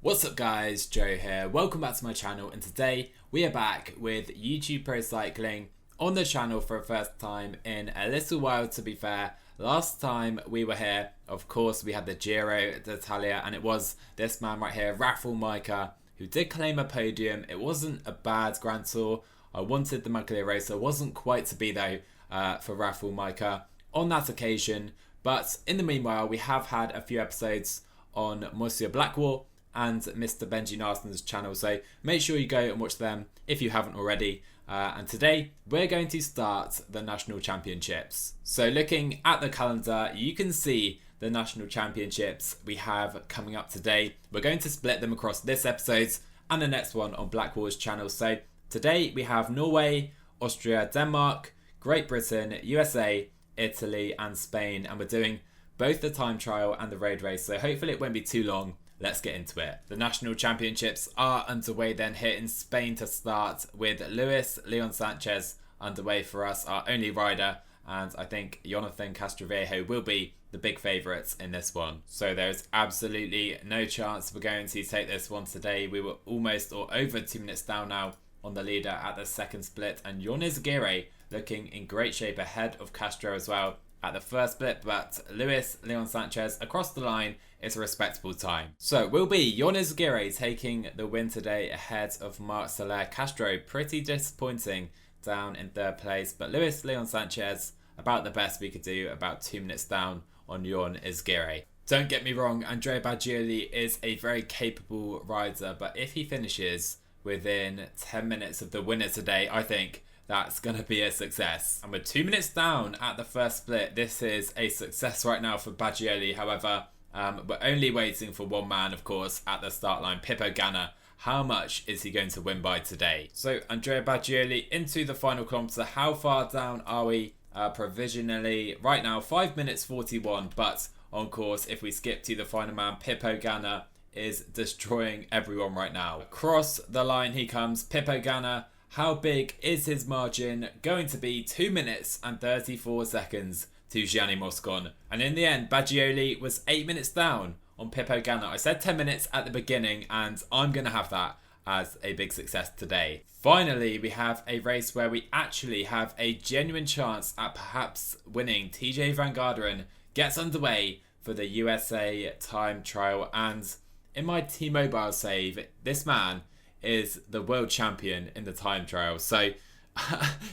What's up guys, Joe here, welcome back to my channel, and today we are back with YouTube Pro Cycling on the channel for the first time in a little while, to be fair. Last time we were here, of course, we had the Giro d'Italia, and it was this man right here, Fractal, who did claim a podium. It wasn't a bad Grand Tour. I wanted the monthly racer, wasn't quite to be though for Fractal on that occasion. But in the meanwhile, we have had a few episodes on Corsair Blackwar and Mr. Benji Naesen's channel, so make sure you go and watch them if you haven't already. And today we're going to start the national championships. So looking at the calendar, you can see the national championships we have coming up today. We're going to split them across this episode and the next one on Blackwar's channel. So today we have Norway, Austria, Denmark, Great Britain, USA, Italy and Spain, and we're doing both the time trial and the road race, so hopefully it won't be too long. Let's get into it. The national championships are underway then here in Spain to start, with Luis Leon Sanchez underway for us, our only rider, and I think Jonathan Castroviejo will be the big favourites in this one. So there's absolutely no chance we're going to take this one today. We were almost or over 2 minutes down now on the leader at the second split, and Jonas Gere looking in great shape ahead of Castro as well at the first split, but Luis Leon Sanchez across the line is a respectable time. So it will be Jonas Gere taking the win today ahead of Marc Soler. Castro pretty disappointing down in third place, but Luis Leon Sanchez about the best we could do, about 2 minutes down on Jonas Gere. Don't get me wrong, Andrea Baggioli is a very capable rider, but if he finishes within 10 minutes of the winner today, I think that's going to be a success. And we're 2 minutes down at the first split. This is a success right now for Baggioli. However, we're only waiting for one man, of course, at the start line, Pippo Ganna. How much is he going to win by today? So Andrea Baggioli into the final kilometre. How far down are we provisionally? Right now, 5 minutes 41. But on course, if we skip to the final man, Pippo Ganna is destroying everyone right now. Across the line he comes, Pippo Ganna. How big is his margin? Going to be 2 minutes and 34 seconds to Gianni Moscon. And in the end, Baggioli was 8 minutes down on Pippo Ganna. I said 10 minutes at the beginning, and I'm going to have that as a big success today. Finally, we have a race where we actually have a genuine chance at perhaps winning. TJ Van Garderen gets underway for the USA time trial, and in my T-Mobile save, this man is the world champion in the time trial. So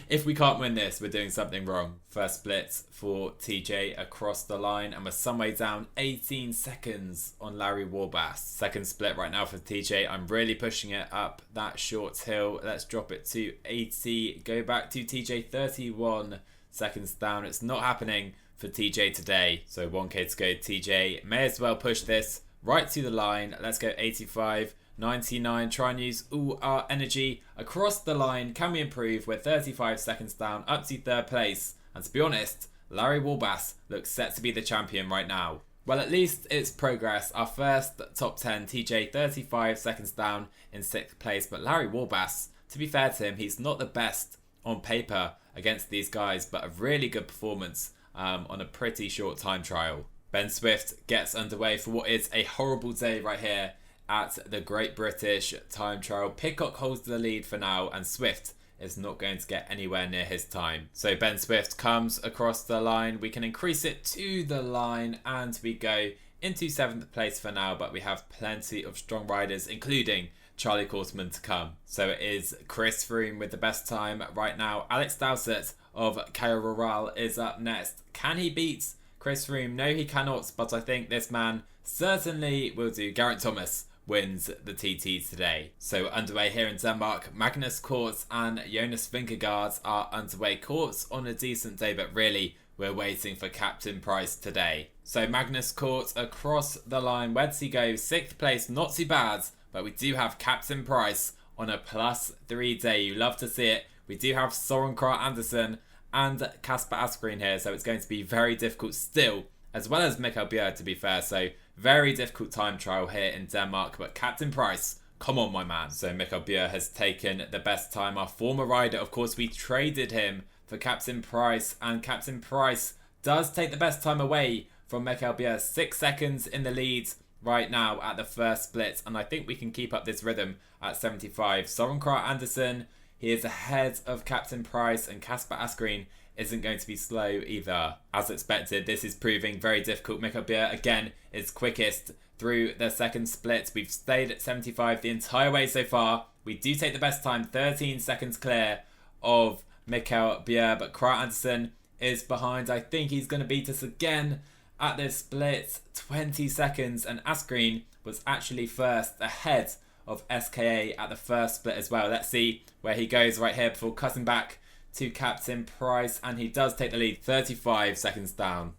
if we can't win this, we're doing something wrong. First split for TJ across the line, and we're some way down 18 seconds on Larry Warbass. Second split right now for TJ. I'm really pushing it up that short hill. Let's drop it to 80. Go back to TJ, 31 seconds down. It's not happening for TJ today. So 1k to go. TJ may as well push this right to the line. Let's go 85. 99, try and use all our energy across the line. Can we improve? We're 35 seconds down, up to third place. And to be honest, Larry Warbass looks set to be the champion right now. Well, at least it's progress. Our first top 10, TJ 35 seconds down in 6th place. But Larry Warbass, to be fair to him, he's not the best on paper against these guys, but a really good performance on a pretty short time trial. Ben Swift gets underway for what is a horrible day right here at the Great British time trial. Pidcock holds the lead for now, and Swift is not going to get anywhere near his time. So Ben Swift comes across the line. We can increase it to the line, and we go into 7th place for now, but we have plenty of strong riders, including Charlie Kortman to come. So it is Chris Froome with the best time right now. Alex Dowsett of Caio Rural is up next. Can he beat Chris Froome? No, he cannot, but I think this man certainly will do. Geraint Thomas wins the TT today. So underway here in Denmark, Magnus Kort and Jonas Vingegaard are underway. Kort's on a decent day, but really we're waiting for Captain Price today. So Magnus Kort across the line. Where does he go? 6th place, not too bad, but we do have Captain Price on a +3 day. You love to see it. We do have Soren Kragh Andersen and Kasper Asgreen here, so it's going to be very difficult still, as well as Mikkel Bjerg, to be fair. So very difficult time trial here in Denmark, but Captain Price, come on my man. So Mikkel Bjerg has taken the best time. Our former rider, of course, we traded him for Captain Price, and Captain Price does take the best time away from Mikkel Bjerg. 6 seconds in the lead right now at the first split, and I think we can keep up this rhythm at 75. Soren Kragh Andersen, he is ahead of Captain Price, and Kasper Asgreen isn't going to be slow either. As expected, this is proving very difficult. Mikael Bjerre, again, is quickest through the second split. We've stayed at 75 the entire way so far. We do take the best time, 13 seconds clear of Mikael Bjerre, but Kragh Andersen is behind. I think he's going to beat us again at this split, 20 seconds, and Asgreen was actually first, ahead of SKA at the first split as well. Let's see where he goes right here before cutting back to Captain Price, and he does take the lead, 35 seconds down.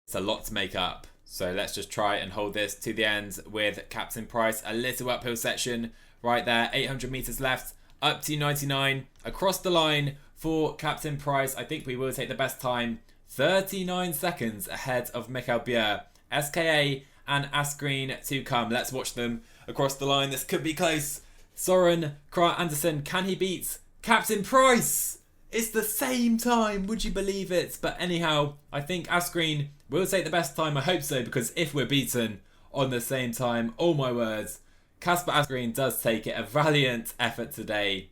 It's a lot to make up, so let's just try and hold this to the end with Captain Price. A little uphill section right there, 800 meters left, up to 99, across the line for Captain Price. I think we will take the best time, 39 seconds ahead of Mikael Bjerre. SKA and Asgreen to come. Let's watch them across the line. This could be close. Soren Kragh Andersen, can he beat Captain Price? It's the same time, would you believe it? But anyhow, I think Asgreen will take the best time. I hope so, because if we're beaten on the same time, oh my words, Kasper Asgreen does take it. A valiant effort today,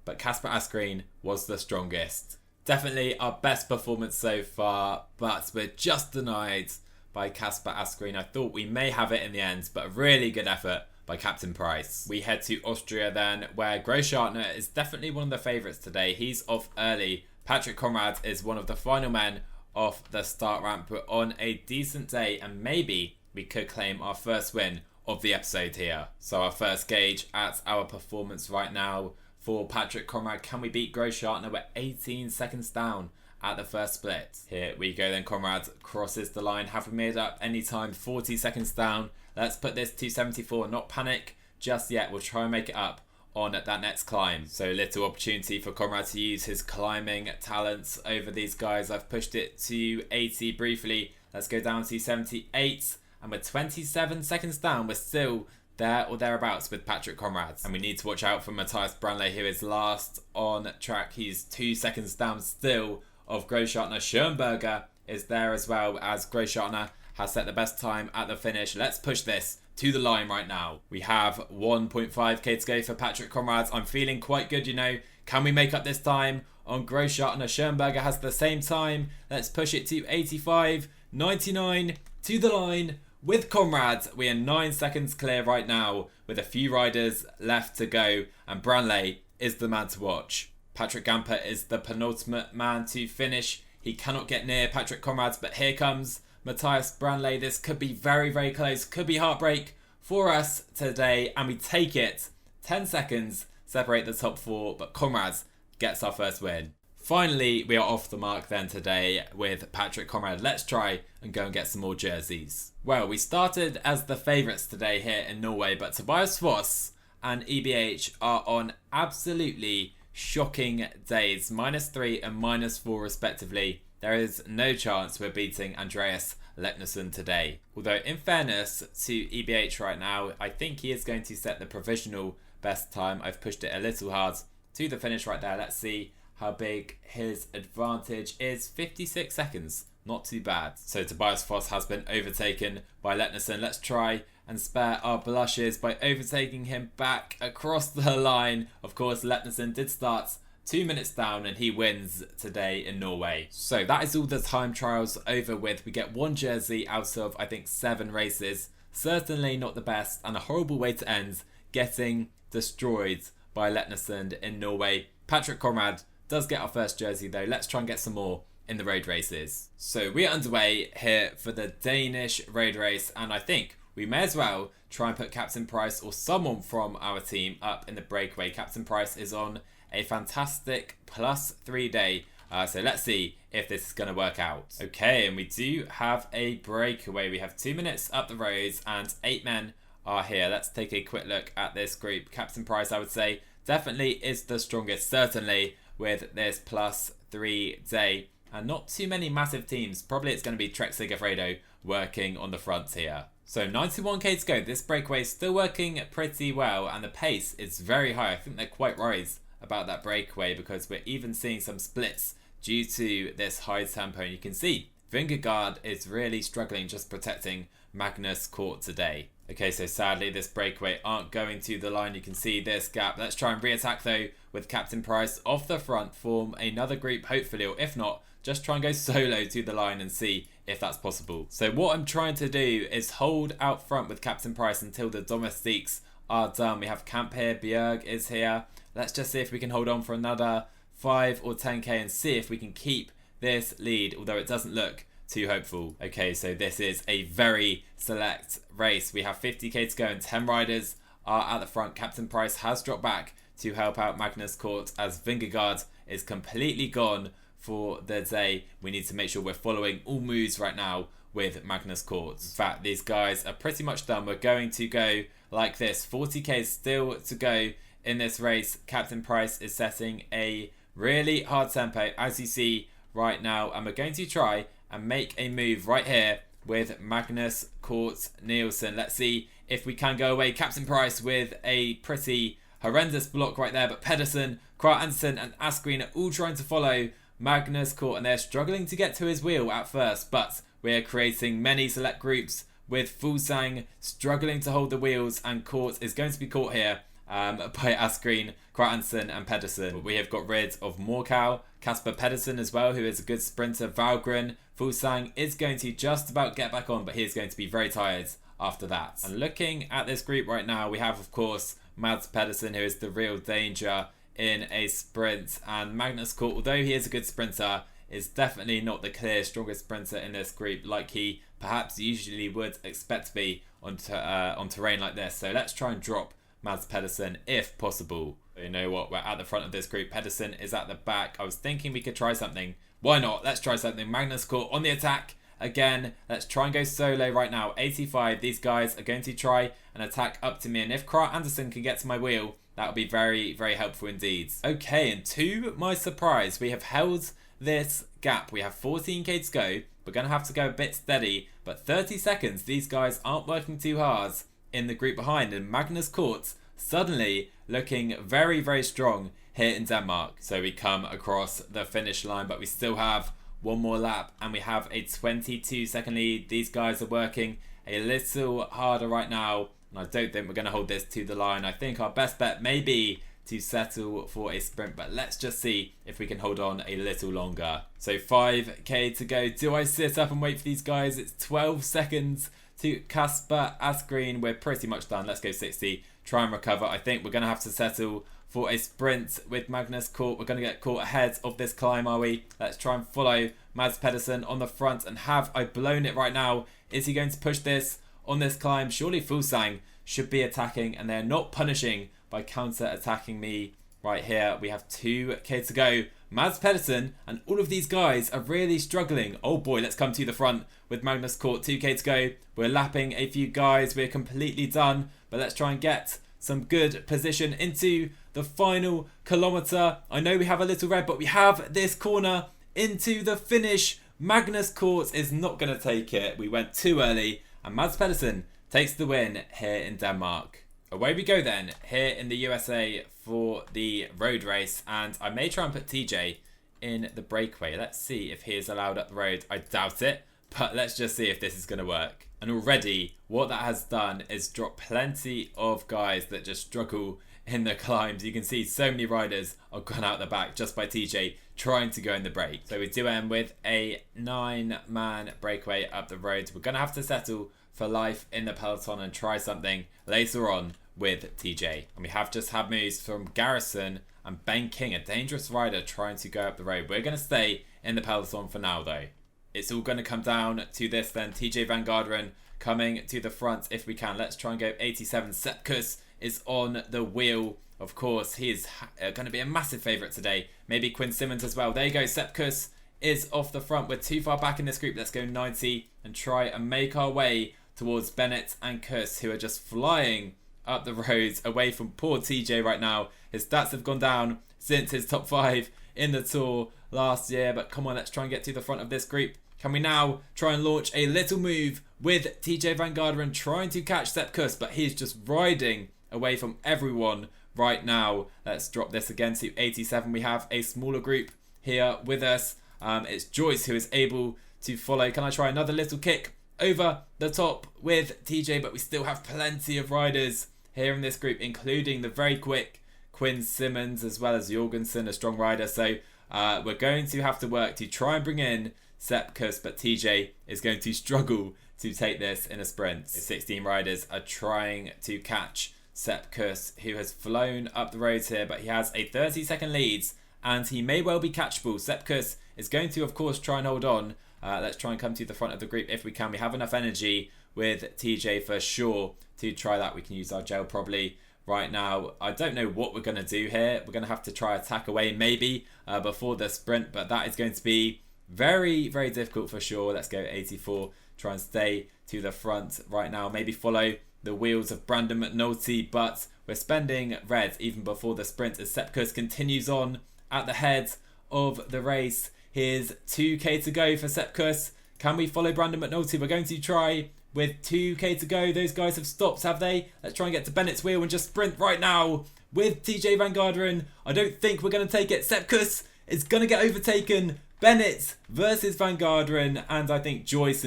but Kasper Asgreen was the strongest. Definitely our best performance so far, but we're just denied by Kasper Asgreen. I thought we may have it in the end, but a really good effort by Captain Price. We head to Austria then, where Großschartner is definitely one of the favourites today. He's off early. Patrick Conrad is one of the final men off the start ramp. We're on a decent day, and maybe we could claim our first win of the episode here. So our first gauge at our performance right now for Patrick Conrad. Can we beat Großschartner? We're 18 seconds down at the first split. Here we go then. Conrad crosses the line. Have we made up any time? 40 seconds down. Let's put this to 74. Not panic just yet. We'll try and make it up on that next climb. So little opportunity for Conrad to use his climbing talents over these guys. I've pushed it to 80 briefly. Let's go down to 78. And we're 27 seconds down. We're still there or thereabouts with Patrick Conrad. And we need to watch out for Matthias Branley, who is last on track. He's 2 seconds down still of Großschartner. Schoenberger is there as well, as Großschartner has set the best time at the finish. Let's push this to the line right now. We have 1.5k to go for Patrick Conrad. I'm feeling quite good, you know. Can we make up this time on Großschartner? Schoenberger has the same time. Let's push it to 85, 99, to the line with Conrad. We are 9 seconds clear right now with a few riders left to go, and Branley is the man to watch. Patrick Gamper is the penultimate man to finish. He cannot get near Patrick Conrad, but here comes Matthias Branley. This could be very, very close. Could be heartbreak for us today, and we take it. 10 seconds separate the top four, but Conrad gets our first win. Finally, we are off the mark then today with Patrick Conrad. Let's try and go and get some more jerseys. Well, we started as the favourites today here in Norway, but Tobias Foss and EBH are on absolutely shocking days. -3 and -4 respectively. There is no chance we're beating Andreas Leknesson today. Although in fairness to EBH right now, I think he is going to set the provisional best time. I've pushed it a little hard to the finish right there. Let's see how big his advantage is. 56 seconds. Not too bad. So Tobias Foss has been overtaken by Leknesson. Let's try and spare our blushes by overtaking him back across the line. Of course, Leknesson did start 2 minutes down, and he wins today in Norway. So that is all the time trials over with. We get 1 jersey out of, I think, 7 races. Certainly not the best, and a horrible way to end, getting destroyed by Leknesson in Norway. Patrick Conrad does get our first jersey though. Let's try and get some more in the road races. So we are underway here for the Danish road race, and I think we may as well try and put Captain Price or someone from our team up in the breakaway. Captain Price is on a fantastic +3 day. So let's see if this is going to work out. Okay, and we do have a breakaway. We have 2 minutes up the roads and 8 men are here. Let's take a quick look at this group. Captain Price, I would say, definitely is the strongest, certainly with this +3 day. And not too many massive teams. Probably it's going to be Trek Sigafredo working on the front here. So 91k to go. This breakaway is still working pretty well, and the pace is very high. I think they're quite right about that breakaway, because we're even seeing some splits due to this high tempo. And you can see Vingegaard is really struggling just protecting Magnus Cort today. Okay, so sadly this breakaway aren't going to the line. You can see this gap. Let's try and re-attack though with Captain Price off the front, form another group hopefully, or if not, just try and go solo to the line and see if that's possible. So what I'm trying to do is hold out front with Captain Price until the domestiques are done. We have camp here, Bjerg is here. Let's just see if we can hold on for another 5 or 10k and see if we can keep this lead, although it doesn't look too hopeful. Okay, so this is a very select race. We have 50k to go and 10 riders are at the front. Captain Price has dropped back to help out Magnus Court as Vingegaard is completely gone for the day. We need to make sure we're following all moves right now with Magnus Court. In fact, these guys are pretty much done. We're going to go like this. 40k still to go in this race. Captain Price is setting a really hard tempo, as you see right now, and we're going to try and make a move right here with Magnus Court Nielsen. Let's see if we can go away. Captain Price with a pretty horrendous block right there, but Pedersen, Kra Andersen and Asgreen are all trying to follow Magnus Court, and they're struggling to get to his wheel at first, but we're creating many select groups with Fulsang struggling to hold the wheels, and Court is going to be caught here by Asgreen, Kra Andersen and Pedersen. But we have got rid of Morkau, Kasper Pedersen as well, who is a good sprinter. Valgren, Fulsang is going to just about get back on, but he is going to be very tired after that. And looking at this group right now, we have of course Mads Pedersen, who is the real danger in a sprint, and Magnus Court, although he is a good sprinter, is definitely not the clear strongest sprinter in this group like he perhaps usually would expect to be on terrain like this. So let's try and drop Mads Pedersen if possible. You know what, we're at the front of this group. Pedersen is at the back. I was thinking we could try something. Why not? Let's try something. Magnus Court on the attack again. Let's try and go solo right now. 85. These guys are going to try and attack up to me, and if Kra Andersen can get to my wheel, that would be very, very helpful indeed. Okay, and to my surprise, we have held this gap. We have 14k to go. We're going to have to go a bit steady, but 30 seconds, these guys aren't working too hard in the group behind, and Magnus Court suddenly looking very, very strong here in Denmark. So we come across the finish line, but we still have one more lap, and we have a 22-second lead. These guys are working a little harder right now, and I don't think we're going to hold this to the line. I think our best bet may be to settle for a sprint, but let's just see if we can hold on a little longer. So 5k to go. Do I sit up and wait for these guys? It's 12 seconds to Kasper Asgreen. We're pretty much done. Let's go 60. Try and recover. I think we're going to have to settle for a sprint with Magnus Court. We're going to get caught ahead of this climb, are we? Let's try and follow Mads Pedersen on the front. And have I blown it right now? Is he going to push this on this climb? Surely Fulsang should be attacking, and they're not punishing by counter-attacking me right here. We have 2k to go. Mads Pedersen and all of these guys are really struggling. Oh boy, let's come to the front with Magnus Court. 2k to go. We're lapping a few guys. We're completely done, but let's try and get some good position into the final kilometre. I know we have a little red, but we have this corner into the finish. Magnus Court is not going to take it. We went too early, and Mads Pedersen takes the win here in Denmark. Away we go then, here in the USA for the road race, and I may try and put TJ in the breakaway. Let's see if he is allowed up the road. I doubt it, but let's just see if this is going to work. And already, what that has done is drop plenty of guys that just struggle in the climbs. You can see so many riders are gone out the back just by TJ trying to go in the break. So we do end with a 9-man breakaway up the road. We're going to have to settle for life in the peloton and try something later on with TJ. And we have just had moves from Garrison and Ben King, a dangerous rider trying to go up the road. We're going to stay in the peloton for now though. It's all going to come down to this then. TJ Van Garderen coming to the front if we can. Let's try and go 87. Sepkus is on the wheel. Of course, he is going to be a massive favourite today. Maybe Quinn Simmons as well. There you go. Sepkus is off the front. We're too far back in this group. Let's go 90 and try and make our way towards Bennett and Kuss, who are just flying up the roads away from poor TJ right now. His stats have gone down since his top 5 in the Tour last year. But come on, let's try and get to the front of this group. Can we now try and launch a little move with TJ Van Garderen trying to catch Sepp Kuss, but he's just riding away from everyone right now. Let's drop this again to 87. We have a smaller group here with us. It's Joyce who is able to follow. Can I try another little kick over the top with TJ, but we still have plenty of riders here in this group, including the very quick Quinn Simmons as well as Jorgensen, a strong rider. So we're going to have to work to try and bring in Sepkus, but TJ is going to struggle to take this in a sprint. 16 riders are trying to catch Sepkus, who has flown up the roads here, but he has a 30-second lead and he may well be catchable. Sepkus is going to, of course, try and hold on. Let's try and come to the front of the group if we can. We have enough energy with TJ for sure to try that. We can use our gel probably right now. I don't know what we're going to do here. We're going to have to try attack away maybe before the sprint, but that is going to be very, very difficult for sure. Let's go 84. Try and stay to the front right now. Maybe follow the wheels of Brandon McNulty, but we're spending red even before the sprint as Sepkus continues on at the head of the race. Here's 2k to go for Sepkus. Can we follow Brandon McNulty? We're going to try with 2k to go. Those guys have stopped, have they? Let's try and get to Bennett's wheel and just sprint right now with TJ Van Garderen. I don't think we're going to take it. Sepkus is going to get overtaken. Bennett versus Van Garderen, and I think Joyce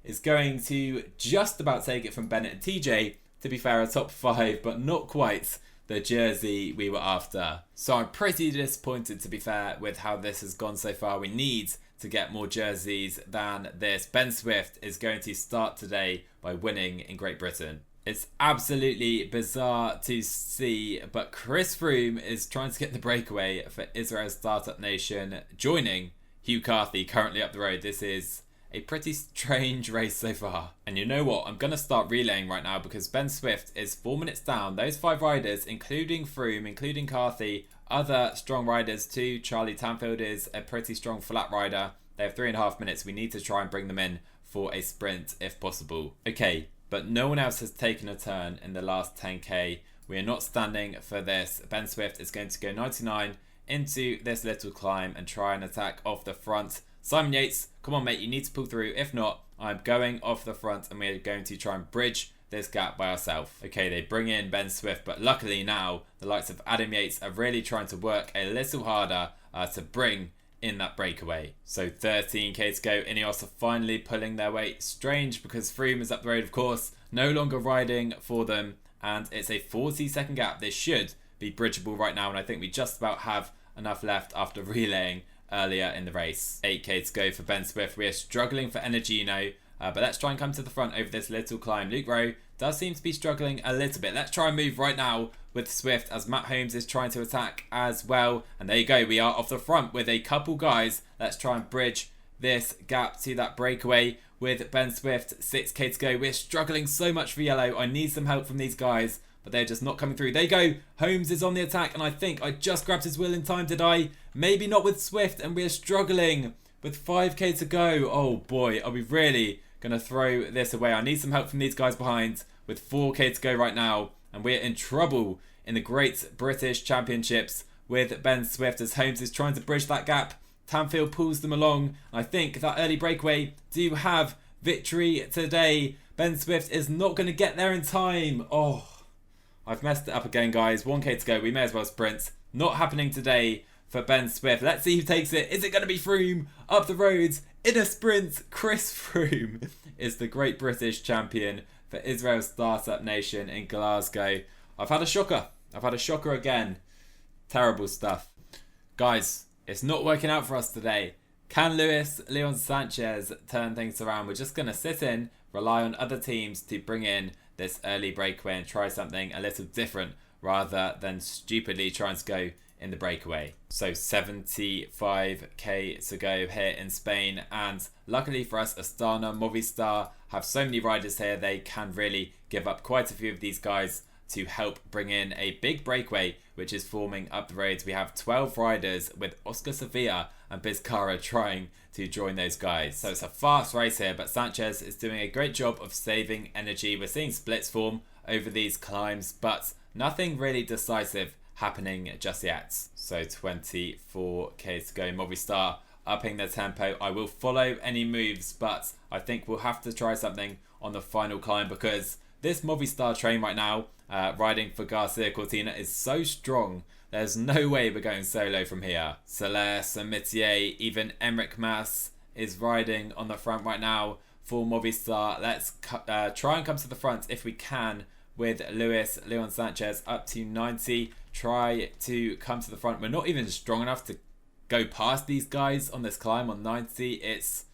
is going to just about take it from Bennett and TJ. To be fair, a top 5, but not quite the jersey we were after. So I'm pretty disappointed, to be fair, with how this has gone so far. We need to get more jerseys than this. Ben Swift is going to start today by winning in Great Britain. It's absolutely bizarre to see, but Chris Froome is trying to get the breakaway for Israel's Startup Nation, joining Hugh Carthy currently up the road. This is a pretty strange race so far. And you know what? I'm going to start relaying right now because Ben Swift is 4 minutes down. Those 5 riders, including Froome, including Carthy, other strong riders too. Charlie Tanfield is a pretty strong flat rider. They have 3.5 minutes. We need to try and bring them in for a sprint if possible. Okay, but no one else has taken a turn in the last 10k. We are not standing for this. Ben Swift is going to go 99 into this little climb and try and attack off the front. Simon Yates, come on mate, you need to pull through. If not, I'm going off the front and we're going to try and bridge this gap by ourselves. Okay, they bring in Ben Swift, but luckily now the likes of Adam Yates are really trying to work a little harder to bring in that breakaway. So 13k to go. Ineos are finally pulling their weight. Strange because Froome is up the road, of course, no longer riding for them, and it's a 40-second gap. This should be bridgeable right now, and I think we just about have enough left after relaying earlier in the race. 8k to go for Ben Swift. We are struggling for energy, you know, but let's try and come to the front over this little climb. Luke Rowe does seem to be struggling a little bit. Let's try and move right now with Swift as Matt Holmes is trying to attack as well. And there you go, we are off the front with a couple guys. Let's try and bridge this gap to that breakaway with Ben Swift. 6k to go. We're struggling so much for yellow. I need some help from these guys, but they're just not coming through. There you go. Holmes is on the attack, and I think I just grabbed his wheel in time, did I? Maybe not with Swift, and we're struggling with 5k to go. Oh boy, are we really going to throw this away? I need some help from these guys behind with 4k to go right now, and we're in trouble in the Great British Championships with Ben Swift as Holmes is trying to bridge that gap. Tanfield pulls them along. I think that early breakaway do have victory today. Ben Swift is not going to get there in time. Oh, I've messed it up again, guys. 1k to go. We may as well sprint. Not happening today for Ben Swift. Let's see who takes it. Is it going to be Froome up the roads in a sprint? Chris Froome is the Great British Champion for Israel's Startup Nation in Glasgow. I've had a shocker. I've had a shocker again. Terrible stuff. Guys, it's not working out for us today. Can Leon Sanchez turn things around? We're just going to sit in, rely on other teams to bring in this early breakaway and try something a little different rather than stupidly trying to go in the breakaway. So 75k to go here in Spain, and luckily for us, Astana, Movistar have so many riders here, they can really give up quite a few of these guys to help bring in a big breakaway which is forming up the roads. We have 12 riders with Oscar Sevilla and Bizcarra trying to join those guys. So it's a fast race here, but Sanchez is doing a great job of saving energy. We're seeing splits form over these climbs, but nothing really decisive happening just yet. So 24k to go. Movistar upping their tempo. I will follow any moves, but I think we'll have to try something on the final climb because this Movistar train right now, riding for Garcia Cortina, is so strong. There's no way we're going solo from here. Soler, Samitier, even Emmerich Mas is riding on the front right now for Movistar. Let's try and come to the front if we can with Leon Sanchez up to 90. Try to come to the front. We're not even strong enough to go past these guys on this climb on 90. It's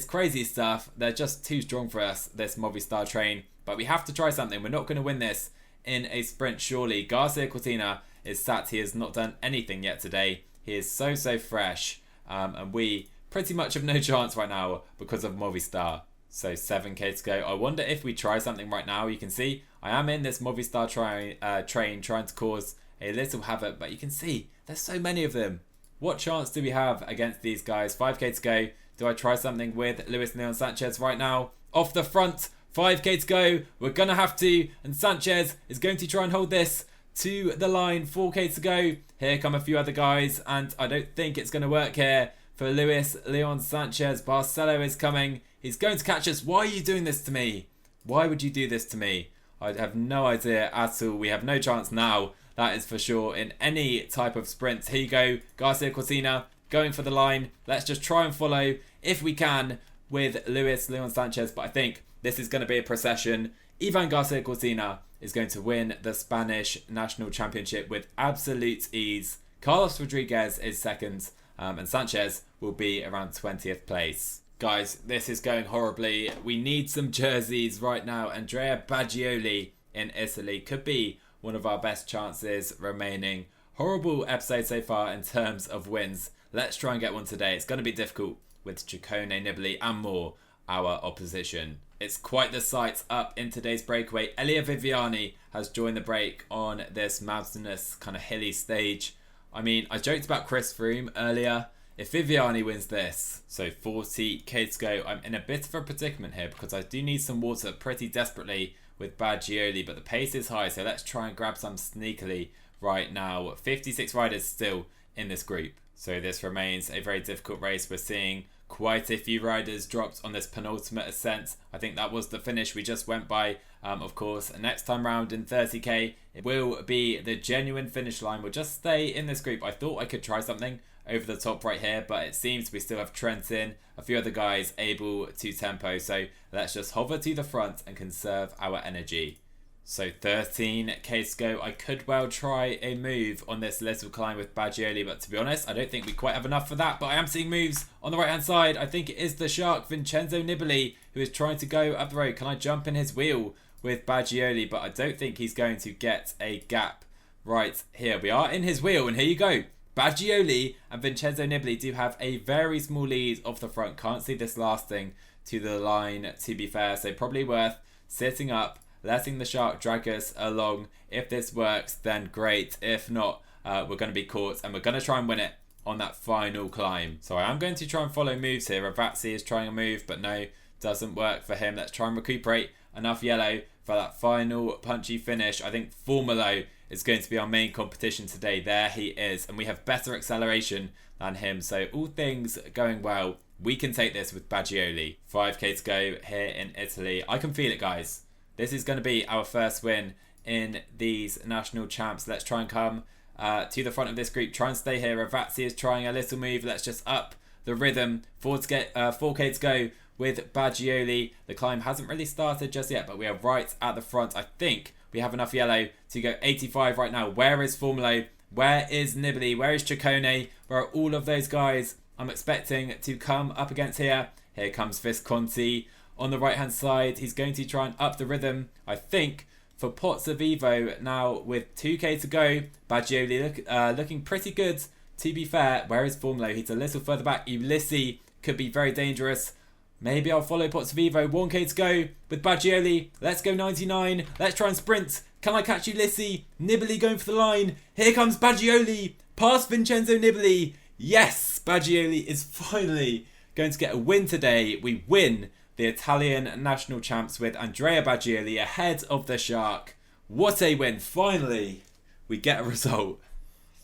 crazy stuff. They're just too strong for us, this Movistar train. But we have to try something. We're not going to win this in a sprint, surely. Garcia Cortina is sat. He has not done anything yet today. He is so fresh. And we pretty much have no chance right now because of Movistar. So 7k to go. I wonder if we try something right now. You can see I am in this Movistar train trying to cause a little havoc. But you can see there's so many of them. What chance do we have against these guys? 5k to go. Do I try something with Leon Sanchez right now? Off the front. 5k to go. We're going to have to. And Sanchez is going to try and hold this to the line. 4k to go. Here come a few other guys. And I don't think it's going to work here for Leon Sanchez. Barcelo is coming. He's going to catch us. Why are you doing this to me? Why would you do this to me? I have no idea at all. We have no chance now. That is for sure in any type of sprint. Here you go. Garcia Cortina going for the line. Let's just try and follow if we can with Leon Sanchez. But I think this is going to be a procession. Ivan Garcia Cortina is going to win the Spanish National Championship with absolute ease. Carlos Rodriguez is second. And Sanchez will be around 20th place. Guys, this is going horribly. We need some jerseys right now. Andrea Baggioli in Italy could be one of our best chances remaining. Horrible episode so far in terms of wins. Let's try and get one today. It's going to be difficult with Ciccone, Nibali and more our opposition. It's quite the sight up in today's breakaway. Elia Viviani has joined the break on this mountainous kind of hilly stage. I mean, I joked about Chris Froome earlier. If Viviani wins this, so 40k to go, I'm in a bit of a predicament here because I do need some water pretty desperately with Baggioli, but the pace is high, so let's try and grab some sneakily right now. 56 riders still in this group, so this remains a very difficult race. We're seeing quite a few riders dropped on this penultimate ascent. I think that was the finish we just went by. Of course, next time round in 30k, it will be the genuine finish line. We'll just stay in this group. I thought I could try something over the top right here, but it seems we still have Trentin, a few other guys able to tempo. So let's just hover to the front and conserve our energy. So 13k to go. I could well try a move on this little climb with Baggioli, but to be honest, I don't think we quite have enough for that. But I am seeing moves on the right hand side. I think it is the shark, Vincenzo Nibali, who is trying to go up the road. Can I jump in his wheel with Baggioli? But I don't think he's going to get a gap right here. We are in his wheel, and here you go. Baggioli and Vincenzo Nibali do have a very small lead off the front. Can't see this lasting to the line, to be fair. So probably worth sitting up, letting the shark drag us along. If this works, then great. If not, we're going to be caught and we're going to try and win it on that final climb. So I am going to try and follow moves here. Ravazzi is trying a move, but no, doesn't work for him. Let's try and recuperate enough yellow for that final punchy finish. I think Formolo is going to be our main competition today. There he is, and we have better acceleration than him. So all things going well, we can take this with Baggioli. 5k to go here in Italy. I can feel it, guys. This is going to be our first win in these national champs. Let's try and come to the front of this group. Try and stay here. Ravazzi is trying a little move. Let's just up the rhythm. 4k to go with Baggioli. The climb hasn't really started just yet, but we are right at the front. I think we have enough yellow to go 85 right now. Where is Formolo? Where is Nibali? Where is Ciccone? Where are all of those guys I'm expecting to come up against here? Here comes Visconti on the right hand side. He's going to try and up the rhythm, I think, for Pozzovivo now with 2k to go. Baggioli looking pretty good, to be fair. Where is Formolo? He's a little further back. Ulyssi could be very dangerous. Maybe I'll follow Pozzovivo. 1k to go with Baggioli. Let's go 99. Let's try and sprint. Can I catch Ulyssi? Nibali going for the line. Here comes Baggioli. Past Vincenzo Nibali. Yes, Baggioli is finally going to get a win today. We win the Italian national champs with Andrea Baggioli ahead of the Shark. What a win. Finally, we get a result.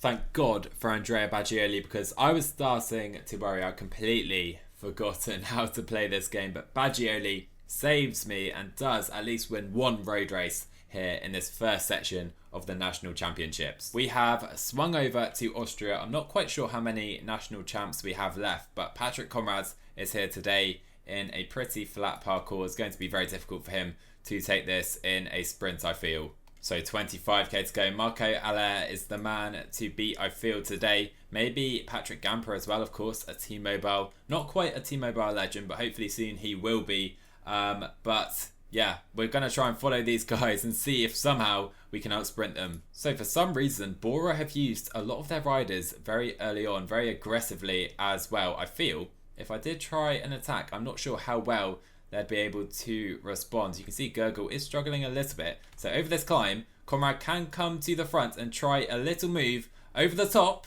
Thank God for Andrea Baggioli, because I was starting to worry. I'd completely forgotten how to play this game, but Baggioli saves me and does at least win one road race here in this first section of the national championships. We have swung over to Austria. I'm not quite sure how many national champs we have left, but Patrick Conrad is here today in a pretty flat parkour. It's going to be very difficult for him to take this in a sprint, I feel. So 25k to go. Marco Allaire is the man to beat, I feel, today. Maybe Patrick Gamper as well, of course, a T-Mobile. Not quite a T-Mobile legend, but hopefully soon he will be. But yeah, we're going to try and follow these guys and see if somehow we can outsprint them. So for some reason, Bora have used a lot of their riders very early on, very aggressively as well. I feel if I did try an attack, I'm not sure how well they'd be able to respond. You can see Gurgle is struggling a little bit. So over this climb, Conrad can come to the front and try a little move over the top.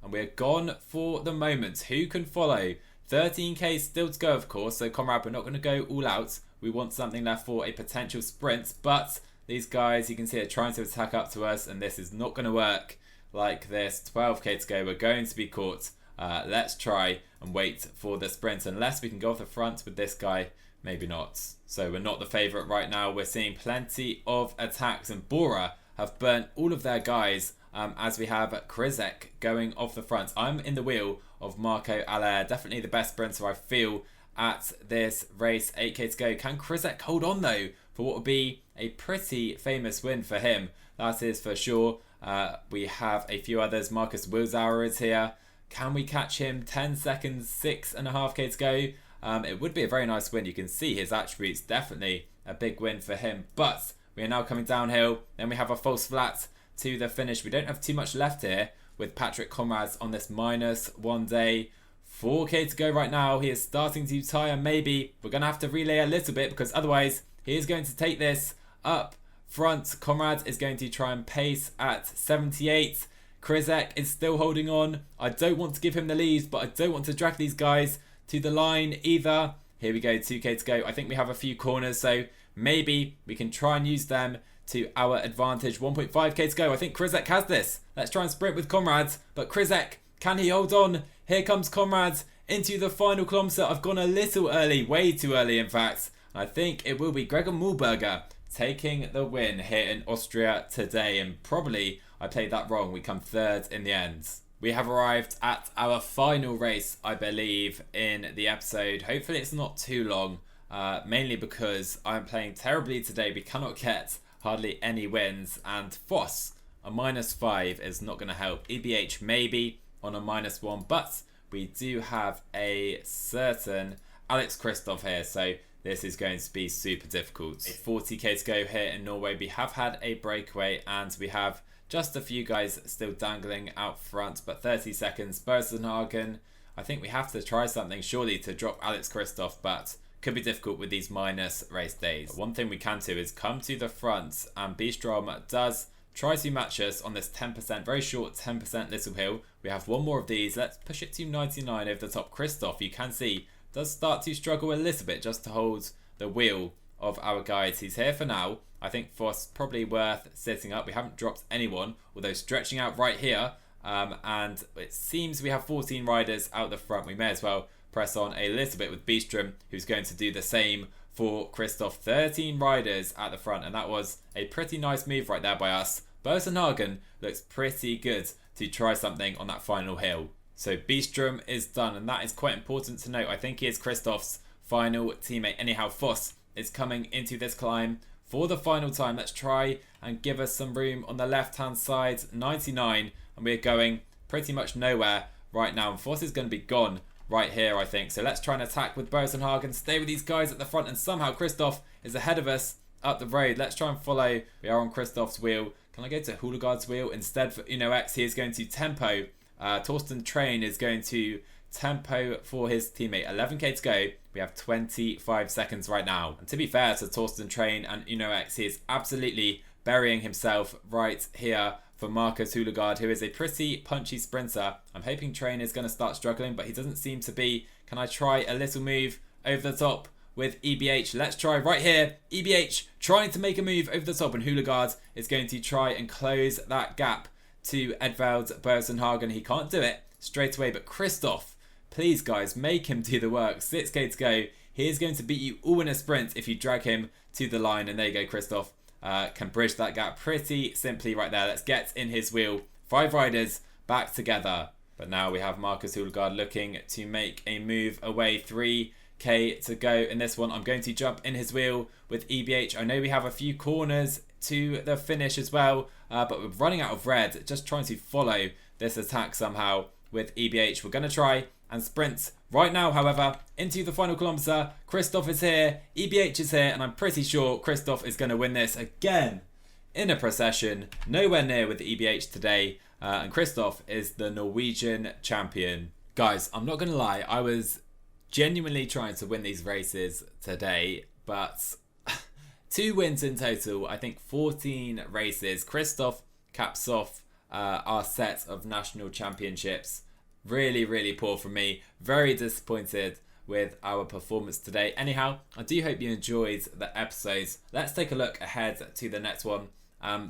And we're gone for the moment. Who can follow? 13k still to go, of course. So Conrad, we're not going to go all out. We want something left for a potential sprint. But these guys, you can see, are trying to attack up to us. And this is not going to work like this. 12k to go. We're going to be caught. Let's try and wait for the sprint. Unless we can go off the front with this guy. Maybe not. So we're not the favourite right now. We're seeing plenty of attacks. And Bora have burnt all of their guys as we have Krzyzek going off the front. I'm in the wheel of Marco Allaire. Definitely the best sprinter, I feel, at this race. 8k to go. Can Krzyzek hold on, though, for what would be a pretty famous win for him? That is for sure. We have a few others. Marcus Wilsauer is here. Can we catch him? 10 seconds, 6.5k to go. It would be a very nice win. You can see his attributes, definitely a big win for him. But we are now coming downhill. Then we have a false flat to the finish. We don't have too much left here with Patrick Conrads on this -1 day. 4k to go right now. He is starting to tire. Maybe we're going to have to relay a little bit because otherwise he is going to take this up front. Conrad is going to try and pace at 78. Krzyzek is still holding on. I don't want to give him the lead, but I don't want to drag these guys to the line either. Here we go, 2k to go. I think we have a few corners, so maybe we can try and use them to our advantage. 1.5k to go. I think Krzyzek has this. Let's try and sprint with Conrad. But Krzyzek, can he hold on? Here comes Conrad into the final kilometre. I've gone a little early, way too early in fact. I think it will be Gregor Mühlberger taking the win here in Austria today. And probably I played that wrong. We come third in the end. We have arrived at our final race, I believe, in the episode. Hopefully it's not too long, mainly because I'm playing terribly today. We cannot get hardly any wins, and Foss, a -5 is not going to help. EBH maybe on a -1, but we do have a certain Alex Kristoff here, so this is going to be super difficult. 40k to go here in Norway. We have had a breakaway, and we have just a few guys still dangling out front, but 30 seconds. Bersenhagen, I think we have to try something surely to drop Alex Kristoff, but could be difficult with these minus race days. But one thing we can do is come to the front, and Bistrom does try to match us on this 10%, very short 10% little hill. We have one more of these. Let's push it to 99 over the top. Kristoff, you can see, does start to struggle a little bit just to hold the wheel of our guides. He's here for now. I think Foss probably worth sitting up. We haven't dropped anyone, although stretching out right here. And it seems we have 14 riders out the front. We may as well press on a little bit with Bistrom, who's going to do the same for Kristoff. 13 riders at the front, and that was a pretty nice move right there by us. Bersenhagen looks pretty good to try something on that final hill. So Bistrom is done, and that is quite important to note. I think he is Kristoff's final teammate. Anyhow, Foss is coming into this climb for the final time. Let's try and give us some room on the left-hand side. 99, and we're going pretty much nowhere right now. And Foss is going to be gone right here, I think. So let's try and attack with Bersenhagen. Stay with these guys at the front, and somehow Kristoff is ahead of us up the road. Let's try and follow. We are on Kristoff's wheel. Can I go to Houlegaard's wheel instead for Uno-X? He is going to tempo. Torsten Train is going to tempo for his teammate. 11k to go. We have 25 seconds right now. And to be fair to Torsten Train and Uno-X, he is absolutely burying himself right here for Marcus Houlegaard, who is a pretty punchy sprinter. I'm hoping Train is going to start struggling, but he doesn't seem to be. Can I try a little move over the top with EBH? Let's try right here. EBH trying to make a move over the top, and Houlegaard is going to try and close that gap to Edvald Bersenhagen. He can't do it straight away, but Kristoff, please guys, make him do the work. 6k to go. He is going to beat you all in a sprint if you drag him to the line, and there you go. Kristoff can bridge that gap pretty simply right there. Let's get in his wheel. 5 riders back together. But now we have Marcus Houlegaard looking to make a move away. 3 5k to go in this one. I'm going to jump in his wheel with EBH. I know we have a few corners to the finish as well, but we're running out of red, just trying to follow this attack somehow with EBH. We're going to try and sprint right now, however, into the final kilometre. Christoph is here, EBH is here, and I'm pretty sure Christoph is going to win this again in a procession. Nowhere near with the EBH today, and Christoph is the Norwegian champion. Guys, I'm not going to lie, I was genuinely trying to win these races today, but 2 wins in total, I think 14 races. Christoph caps off our set of national championships. Really, really poor from me. Very disappointed with our performance today. Anyhow, I do hope you enjoyed the episodes. Let's take a look ahead to the next one.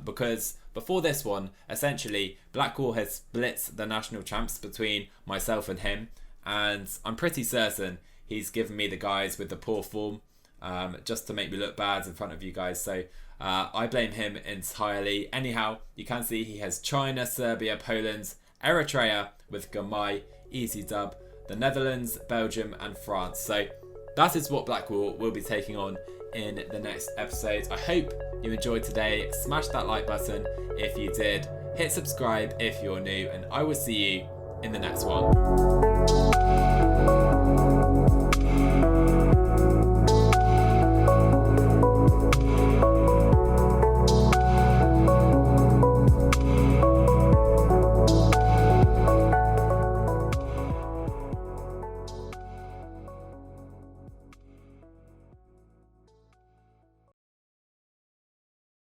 Because before this one, essentially, Blackwar has split the national champs between myself and him. And I'm pretty certain he's given me the guys with the poor form, just to make me look bad in front of you guys. So I blame him entirely. Anyhow, you can see he has China, Serbia, Poland, Eritrea with Gamai, easy dub, the Netherlands, Belgium and France. So that is what Blackwar will be taking on in the next episode. I hope you enjoyed today. Smash that like button if you did. Hit subscribe if you're new, and I will see you in the next one.